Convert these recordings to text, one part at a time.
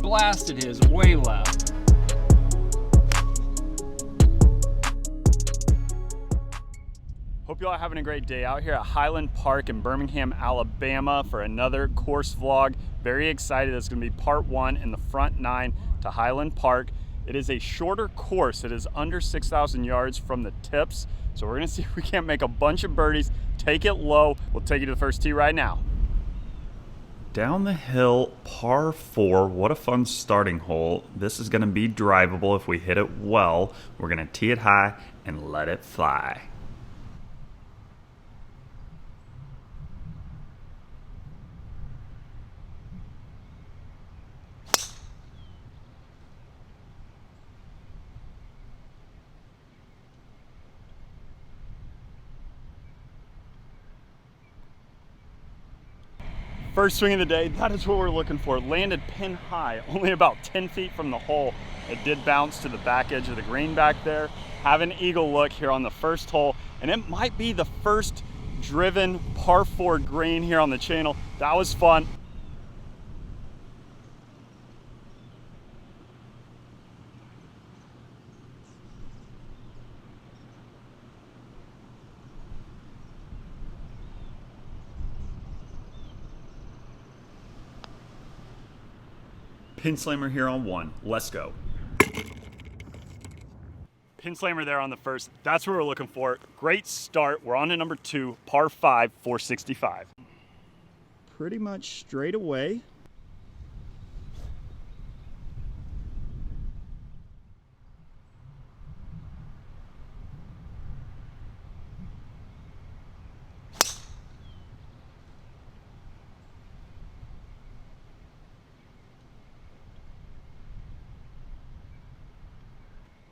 blasted his way left. Hope you all are having a great day out here at Highland Park in Birmingham, Alabama for another course vlog. Very excited. It's going to be part one in the front nine to Highland Park. It is a shorter course. It is under 6,000 yards from the tips. So we're going to see if we can't make a bunch of birdies, take it low. We'll take you to the first tee right now. Down the hill, par 4. What a fun starting hole. This is going to be drivable if we hit it well. We're going to tee it high and let it fly. First swing of the day, that is what we're looking for. Landed pin high, only about 10 feet from the hole. It did bounce to the back edge of the green back there. Have an eagle look here on the first hole, and it might be the first driven par 4 green here on the channel. That was fun. Pin slammer here on 1. Let's go. Pin slammer there on the first. That's what we're looking for. Great start. We're on to number 2, par 5, 465. Pretty much straight away.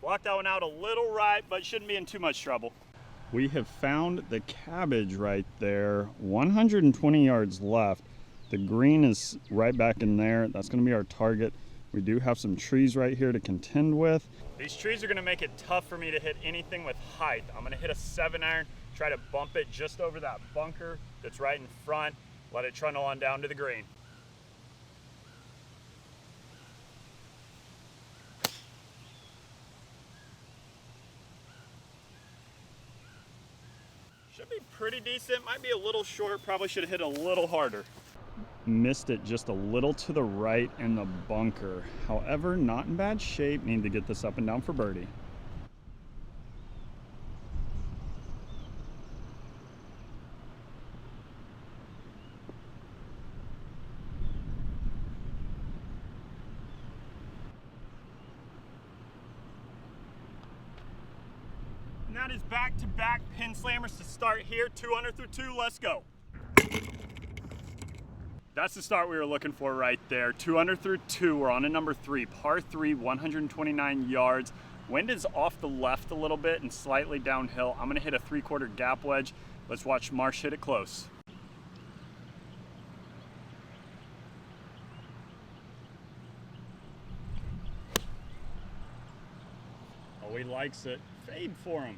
Blocked that one out a little right, but shouldn't be in too much trouble. We have found the cabbage right there. 120 yards left. The green is right back in there. That's going to be our target. We do have some trees right here to contend with. These trees are going to make it tough for me to hit anything with height. I'm going to hit a 7-iron, try to bump it just over that bunker that's right in front. Let it trundle on down to the green. Should be pretty decent, might be a little short, probably should have hit a little harder. Missed it just a little to the right in the bunker. However, not in bad shape, need to get this up and down for birdie. And that is back-to-back pin slammers to start here. 2 under through 2, let's go. That's the start we were looking for right there. 2 under through 2, we're on to number 3, par 3, 129 yards. Wind is off the left a little bit and slightly downhill. I'm gonna hit a 3/4 gap wedge. Let's watch Marsh hit it close. Oh, he likes it. Fade for him.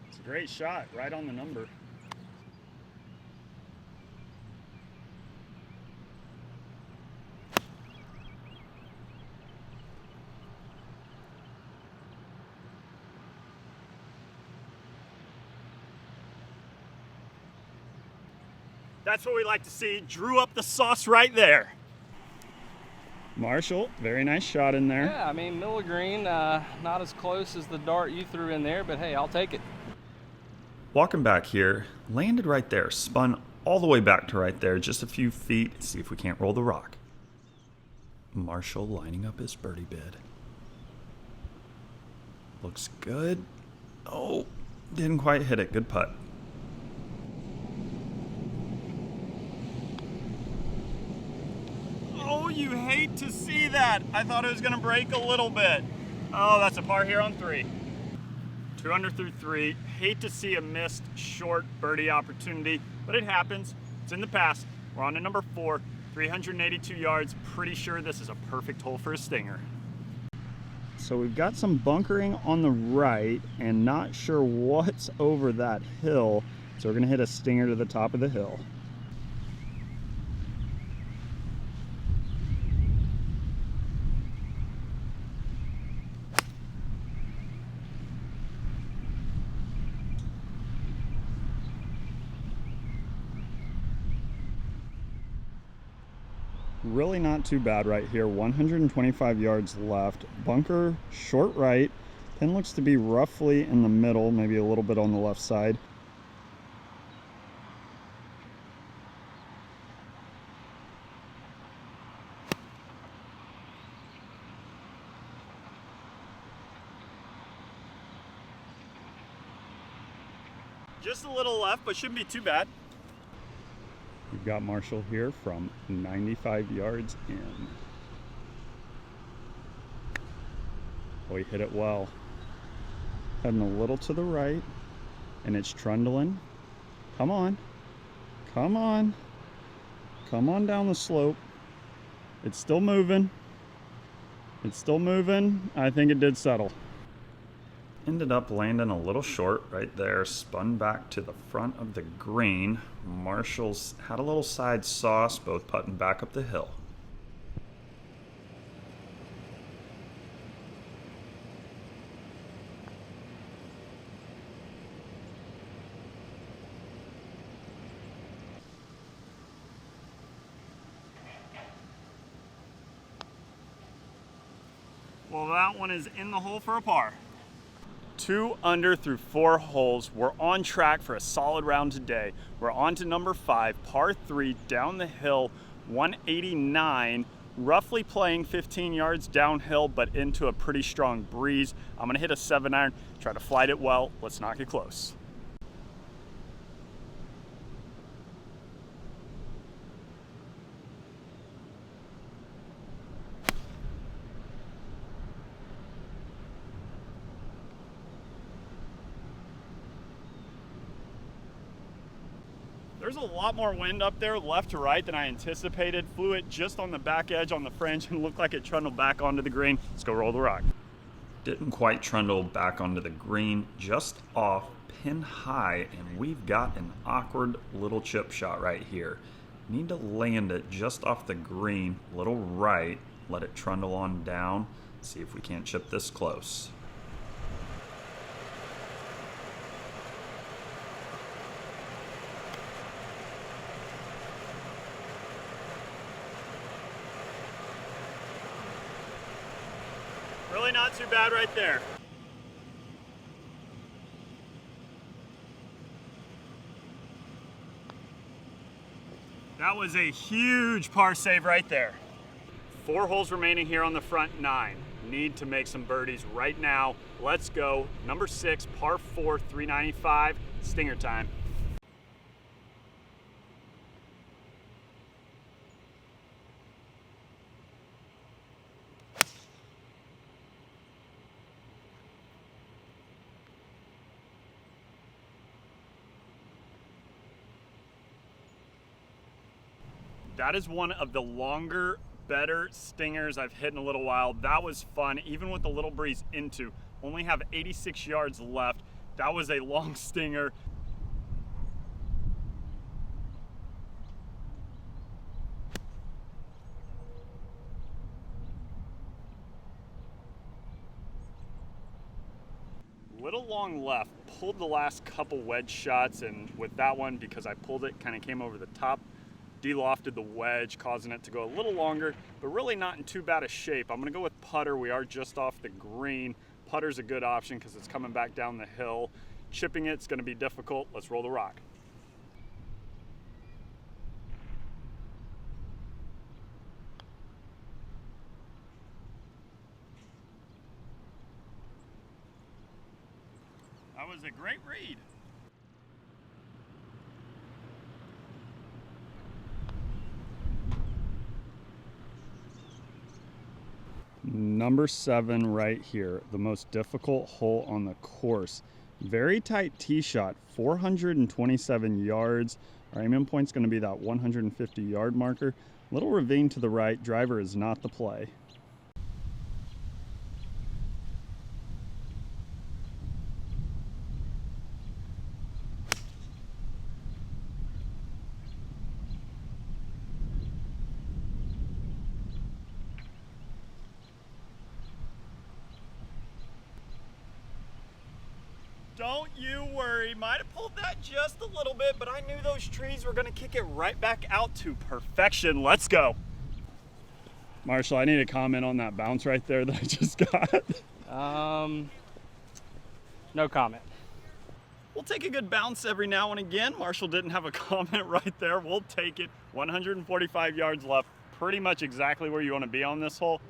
It's a great shot, right on the number. That's what we like to see. Drew up the sauce right there. Marshall, very nice shot in there. Yeah, I mean, middle of green, not as close as the dart you threw in there, but hey, I'll take it. Walking back here, landed right there, spun all the way back to right there, just a few feet. See if we can't roll the rock. Marshall lining up his birdie bid. Looks good. Oh, didn't quite hit it. Good putt. Oh, you hate to see that. I thought it was gonna break a little bit. Oh, that's a par here on 3. 2 under through 3. Hate to see a missed short birdie opportunity, but it happens. It's in the past. We're on to number 4, 382 yards. Pretty sure this is a perfect hole for a stinger. So we've got some bunkering on the right and not sure what's over that hill. So we're gonna hit a stinger to the top of the hill. Really not too bad right here. 125 yards left. Bunker short right. Pin looks to be roughly in the middle, maybe a little bit on the left side. Just a little left, but shouldn't be too bad. We've got Marshall here from 95 yards in. Oh, he hit it well. Heading a little to the right, and it's trundling. Come on. Come on. Come on down the slope. It's still moving. It's still moving. I think it did settle. Ended up landing a little short right there, spun back to the front of the green. Marshall's had a little side sauce, both putting back up the hill. Well, that one is in the hole for a par. 2 under through 4 holes. We're on track for a solid round today. We're on to number 5, par 3, down the hill, 189, roughly playing 15 yards downhill, but into a pretty strong breeze. I'm gonna hit a 7-iron, try to flight it well. Let's not get close. There's a lot more wind up there left to right than I anticipated. Flew it just on the back edge on the fringe and looked like it trundled back onto the green. Let's go roll the rock. Didn't quite trundle back onto the green, just off, pin high, and we've got an awkward little chip shot right here. Need to land it just off the green, little right, let it trundle on down, see if we can't chip this close. Really not too bad right there. That was a huge par save right there. 4 holes remaining here on the front 9. Need to make some birdies right now. Let's go. Number 6, par 4, 395, stinger time. That is one of the longer, better stingers I've hit in a little while. That was fun, even with the little breeze into. Only have 86 yards left. That was a long stinger. Little long left. Pulled the last couple wedge shots, and with that one, because I pulled it, kind of came over the top. De-lofted the wedge, causing it to go a little longer, but really not in too bad a shape. I'm gonna go with putter. We are just off the green. Putter's a good option because it's coming back down the hill. Chipping it's gonna be difficult. Let's roll the rock. That was a great read. Number 7 right here, the most difficult hole on the course. Very tight tee shot, 427 yards. Our aiming point's going to be that 150 yard marker. Little ravine to the right, driver is not the play. Don't you worry, might have pulled that just a little bit, but I knew those trees were gonna kick it right back out to perfection. Let's go. Marshall, I need a comment on that bounce right there that I just got. No comment. We'll take a good bounce every now and again. Marshall didn't have a comment right there. We'll take it. 145 yards left. Pretty much exactly where you want to be on this hole.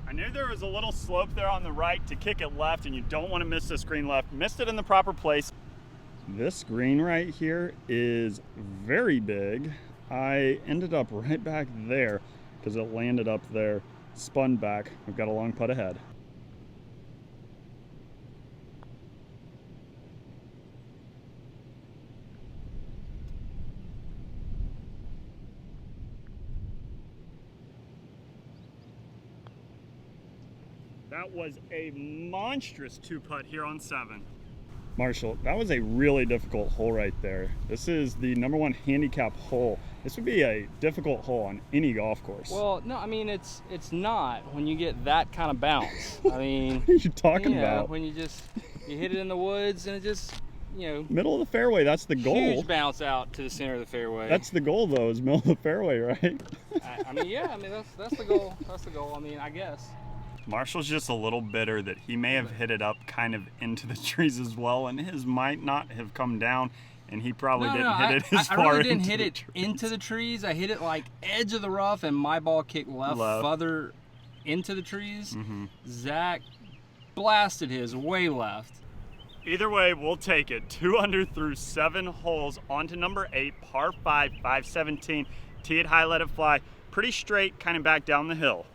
I knew there was a little slope there on the right to kick it left, and you don't want to miss this green left. Missed it in the proper place. This green right here is very big. I ended up right back there because it landed up there, spun back. We've got a long putt ahead. That was a monstrous 2-putt here on 7. Marshall, that was a really difficult hole right there. This is the #1 handicap hole. This would be a difficult hole on any golf course. Well, no, I mean, it's not when you get that kind of bounce. I mean, what are you talking about? When you hit it in the woods and it just, middle of the fairway, that's the goal. Huge bounce out to the center of the fairway. That's the goal, though, is middle of the fairway, right? I mean, that's the goal. That's the goal. I mean, I guess. Marshall's just a little bitter that he may have hit it up kind of into the trees as well, and his might not have come down, and he probably didn't hit it as far. I really didn't hit it into the trees. I hit it like edge of the rough, and my ball kicked left. Further into the trees. Mm-hmm. Zach blasted his way left. Either way, we'll take it. 2 under through 7 holes onto number 8, par 5, 517. Tee it high, let it fly. Pretty straight, kind of back down the hill.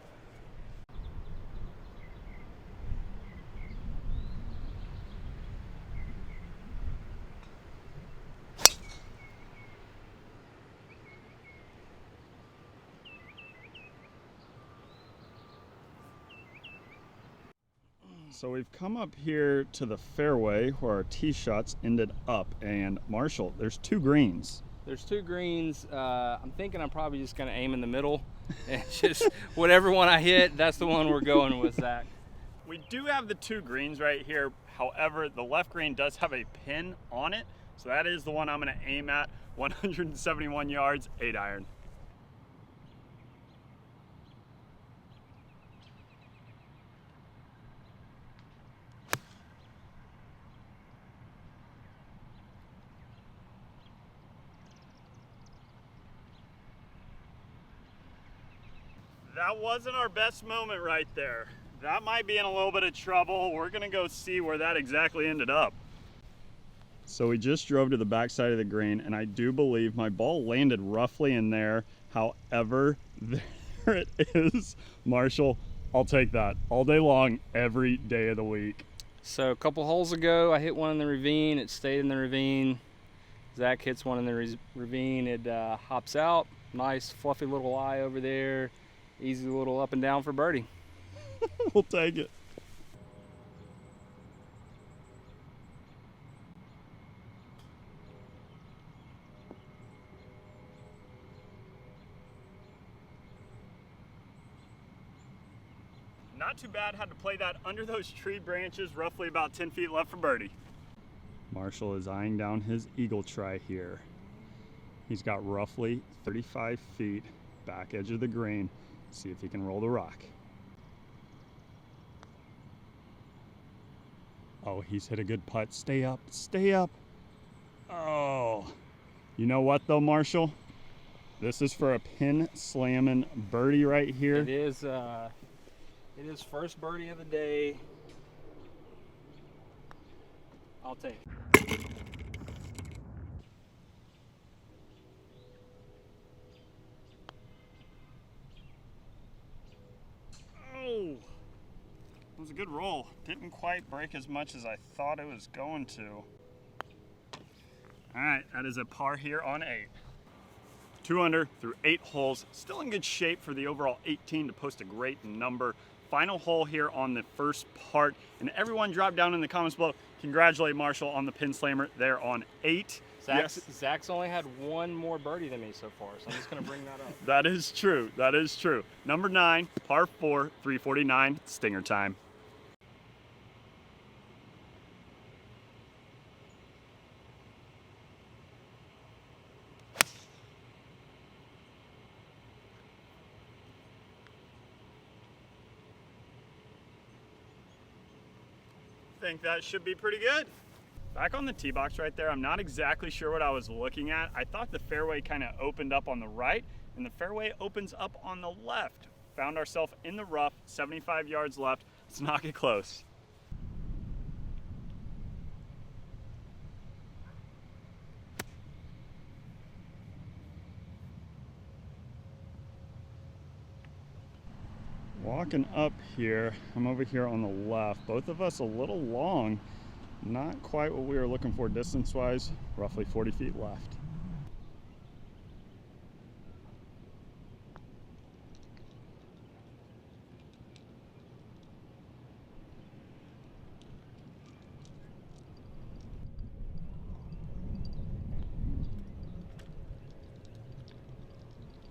So we've come up here to the fairway where our tee shots ended up, and Marshall, there's 2 greens. There's 2 greens. I'm thinking I'm probably just gonna aim in the middle, and just whatever one I hit, that's the one we're going with, Zach. We do have the 2 greens right here. However, the left green does have a pin on it, so that is the one I'm gonna aim at. 171 yards, 8 iron. That wasn't our best moment right there. That might be in a little bit of trouble. We're gonna go see where that exactly ended up. So we just drove to the backside of the green, and I do believe my ball landed roughly in there. However, there it is. Marshall, I'll take that all day long, every day of the week. So a couple holes ago, I hit one in the ravine. It stayed in the ravine. Zach hits one in the ravine. It hops out. Nice fluffy little lie over there. Easy little up and down for birdie. We'll take it. Not too bad. Had to play that under those tree branches, roughly about 10 feet left for birdie. Marshall is eyeing down his eagle try here. He's got roughly 35 feet back edge of the green. See if he can roll the rock. Oh, he's hit a good putt. Stay up, stay up. Oh, you know what though, Marshall? This is for a pin slamming birdie right here. It is first birdie of the day. I'll take it. Oh, it was a good roll. Didn't quite break as much as I thought it was going to. All right, that is a par here on 8. 2 under through 8 holes. Still in good shape for the overall 18 to post a great number. Final hole here on the first part. And everyone drop down in the comments below. congratulate Marshall on the pin slammer there on 8. Zach's only had one more birdie than me so far, so I'm just going to bring that up. That is true. That is true. Number 9, par 4, 349, stinger time. Think that should be pretty good. Back on the tee box right there, I'm not exactly sure what I was looking at. I thought the fairway kind of opened up on the right and the fairway opens up on the left. Found ourselves in the rough, 75 yards left. Let's knock it close. Walking up here, I'm over here on the left. Both of us a little long. Not quite what we were looking for distance-wise, roughly 40 feet left.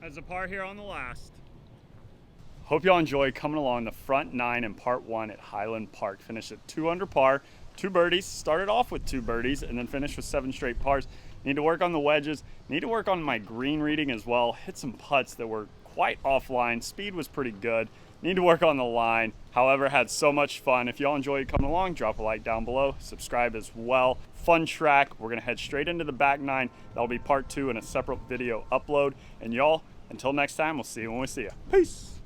As a par here on the last. Hope y'all enjoy coming along the front 9 in part 1 at Highland Park. Finished at 2 under par, 2 birdies, started off with 2 birdies and then finished with 7 straight pars. Need to work on the wedges, need to work on my green reading as well. Hit some putts that were quite offline, speed was pretty good. Need to work on the line. However, had so much fun. If y'all enjoyed coming along, drop a like down below, subscribe as well. Fun track, we're gonna head straight into the back 9. That'll be part 2 in a separate video upload. And y'all, until next time, we'll see you when we see you. Peace.